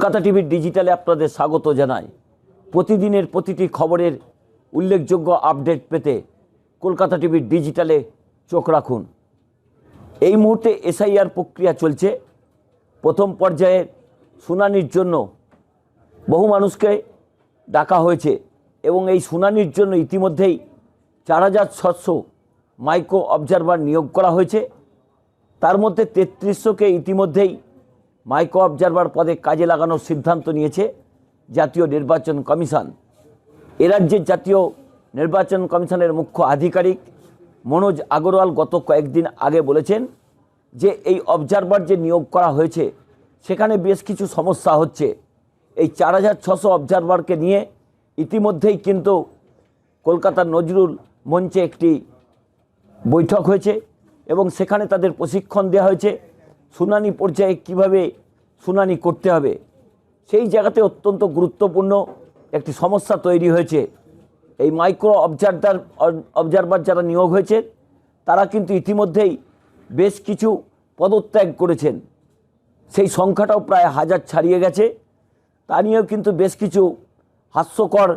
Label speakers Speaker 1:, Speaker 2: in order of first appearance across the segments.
Speaker 1: কলকাতা টিভির ডিজিটালে আপনাদের স্বাগত জানাই। প্রতিদিনের প্রতিটি খবরের উল্লেখযোগ্য আপডেট পেতে কলকাতা টিভির ডিজিটালে চোখ রাখুন। এই মুহূর্তে এসআইআর প্রক্রিয়া চলছে। প্রথম পর্যায়ে শুনানির জন্য বহু মানুষকে ডাকা হয়েছে এবং এই শুনানির জন্য ইতিমধ্যেই 4600 মাইক্রো অবজারভার নিয়োগ করা হয়েছে। তার মধ্যে 3300কে ইতিমধ্যেই মাইক্রো অবজারভার পদে কাজে লাগানোর সিদ্ধান্ত নিয়েছে জাতীয় নির্বাচন কমিশন। এ রাজ্যের জাতীয় নির্বাচন কমিশনের মুখ্য আধিকারিক মনোজ আগরওয়াল গত কয়েকদিন আগে বলেছেন যে এই অবজারভার যে নিয়োগ করা হয়েছে সেখানে বেশ কিছু সমস্যা হচ্ছে। এই 4600 অবজারভারকে নিয়ে ইতিমধ্যেই কিন্তু কলকাতার নজরুল মঞ্চে একটি বৈঠক হয়েছে এবং সেখানে তাদের প্রশিক্ষণ দেওয়া হয়েছে শুনানি পর্যায়ে কিভাবে শুনানি করতে হবে। সেই জায়গাতে অত্যন্ত গুরুত্বপূর্ণ একটি সমস্যা তৈরি হয়েছে। এই মাইক্রো অবজারভার যারা নিয়োগ হয়েছে তারা কিন্তু ইতিমধ্যেই বেশ কিছু পদত্যাগ করেছেন। সেই সংখ্যাটাও প্রায় 1000 ছাড়িয়ে গেছে। তা নিয়েও কিন্তু বেশ কিছু হাস্যকর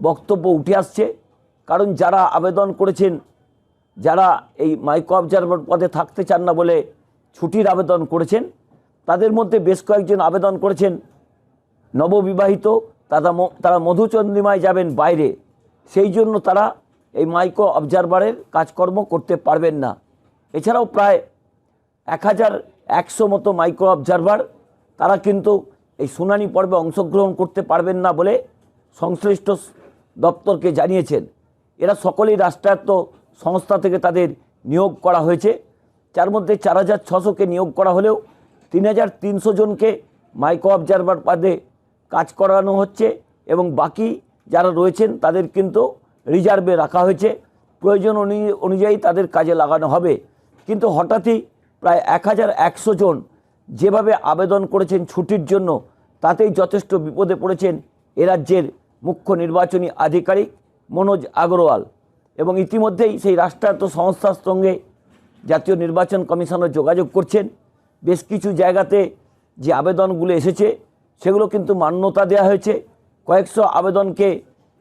Speaker 1: বক্তব্য উঠে আসছে। কারণ যারা আবেদন করেছেন, যারা এই মাইক্রো অবজারভার পদে থাকতে চান না বলে ছুটির আবেদন করেছেন, তাদের মধ্যে বেশ কয়েকজন আবেদন করেছেন নববিবাহিত, তারা মধুচন্দ্রিমায় যাবেন বাইরে, সেই জন্য তারা এই মাইক্রো অবজারভারের কাজকর্ম করতে পারবেন না। এছাড়াও প্রায় 1100 মতো মাইক্রো অবজারভার তারা কিন্তু এই শুনানি পর্বে অংশগ্রহণ করতে পারবেন না বলে সংশ্লিষ্ট দপ্তরকে জানিয়েছেন। এরা সকলেই রাষ্ট্রায়ত্ত সংস্থা থেকে তাদের নিয়োগ করা হয়েছে। যার মধ্যে 4600কে নিয়োগ করা হলেও 3300 জনকে মাইক্রো অবজারভার পদে কাজ করানো হচ্ছে এবং বাকি যারা রয়েছেন তাদের কিন্তু রিজার্ভে রাখা হয়েছে। প্রয়োজন অনুযায়ী তাদের কাজে লাগানো হবে। কিন্তু হঠাৎই প্রায় 1100 জন যেভাবে আবেদন করেছেন ছুটির জন্য, তাতেই যথেষ্ট বিপদে পড়েছেন এ রাজ্যের মুখ্য নির্বাচনী আধিকারিক মনোজ আগরওয়াল। এবং ইতিমধ্যেই সেই রাষ্ট্রায়ত্ত সংস্থার সঙ্গে জাতীয় নির্বাচন কমিশনের যোগাযোগ করছেন। বেশ কিছু জায়গাতে যে আবেদনগুলো এসেছে সেগুলো কিন্তু মান্যতা দেওয়া হয়েছে। কয়েকশো আবেদনকে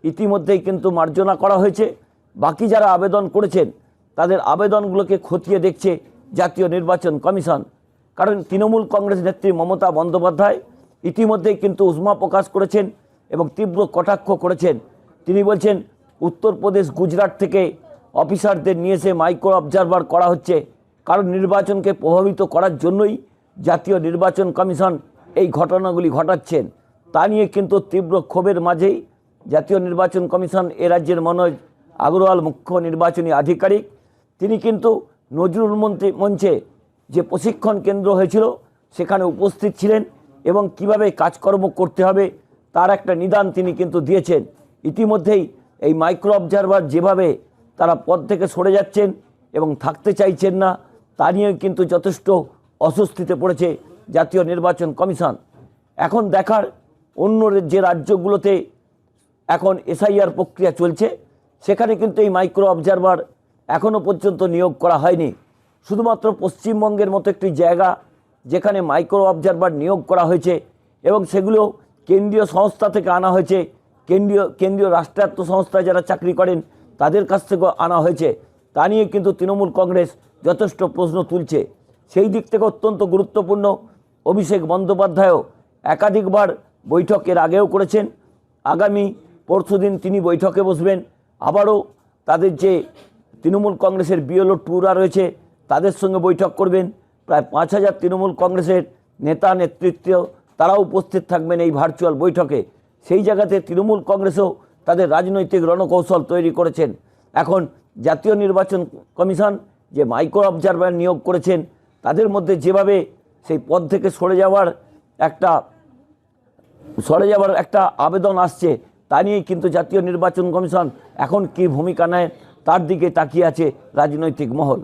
Speaker 1: ইতিমধ্যেই কিন্তু মার্জনা করা হয়েছে। বাকি যারা আবেদন করেছেন তাদের আবেদনগুলোকে খতিয়ে দেখছে জাতীয় নির্বাচন কমিশন। কারণ তৃণমূল কংগ্রেস নেত্রী মমতা বন্দ্যোপাধ্যায় ইতিমধ্যেই কিন্তু উষ্মা প্রকাশ করেছেন এবং তীব্র কটাক্ষ করেছেন। তিনি বলছেন উত্তরপ্রদেশ, গুজরাট থেকে অফিসারদের নিয়ে এসে মাইক্রো অবজারভার করা হচ্ছে, কারণ নির্বাচনকে প্রভাবিত করার জন্যই জাতীয় নির্বাচন কমিশন এই ঘটনাগুলি ঘটাচ্ছেন। তা নিয়ে কিন্তু তীব্র ক্ষোভের মাঝেই জাতীয় নির্বাচন কমিশন এ রাজ্যের মনোজ আগরওয়াল মুখ্য নির্বাচনী আধিকারিক, তিনি কিন্তু নজরুল মঞ্চে যে প্রশিক্ষণ কেন্দ্র হয়েছিল সেখানে উপস্থিত ছিলেন এবং কিভাবে কাজকর্ম করতে হবে তার একটা নিদান তিনি কিন্তু দিয়েছেন। ইতিমধ্যেই এই মাইক্রো অবজারভার যেভাবে তারা পদ থেকে সরে যাচ্ছেন এবং থাকতে চাইছেন না, তা নিয়ে কিন্তু যথেষ্ট অস্বস্তিতে পড়েছে জাতীয় নির্বাচন কমিশন। এখন দেখার অন্য যে রাজ্যগুলোতে এখন এসআইআর প্রক্রিয়া চলছে সেখানে কিন্তু এই মাইক্রো অবজারভার এখনও পর্যন্ত নিয়োগ করা হয়নি। শুধুমাত্র পশ্চিমবঙ্গের মতো একটি জায়গা যেখানে মাইক্রো অবজারভার নিয়োগ করা হয়েছে এবং সেগুলো কেন্দ্রীয় সংস্থা থেকে আনা হয়েছে, কেন্দ্রীয় রাষ্ট্রায়ত্ত সংস্থায় যারা চাকরি করেন তাদের কাছ থেকে আনা হয়েছে। তা নিয়ে কিন্তু তৃণমূল কংগ্রেস যথেষ্ট প্রশ্ন তুলছে। সেই দিক থেকে অত্যন্ত গুরুত্বপূর্ণ, অভিষেক বন্দ্যোপাধ্যায়ও একাধিকবার বৈঠকের আগেও করেছেন। আগামী পরশুদিন তিনি বৈঠকে বসবেন। আবারও তাদের যে তৃণমূল কংগ্রেসের বিএলও টুরা রয়েছে তাদের সঙ্গে বৈঠক করবেন। প্রায় 5000 তৃণমূল কংগ্রেসের নেতা নেতৃত্ব তারাও উপস্থিত থাকবেন এই ভার্চুয়াল বৈঠকে। সেই জায়গাতে তৃণমূল কংগ্রেসও তাদের রাজনৈতিক রণকৌশল তৈরি করেছেন। এখন জাতীয় নির্বাচন কমিশন যে মাইক্রো অবজারভার নিয়োগ করেছেন তাদের মধ্যে যেভাবে সেই পদ থেকে সরে যাওয়ার একটা আবেদন আসছে, তা নিয়েই কিন্তু জাতীয় নির্বাচন কমিশন এখন কী ভূমিকা নেয় তার দিকে তাকিয়ে আছে রাজনৈতিক মহল।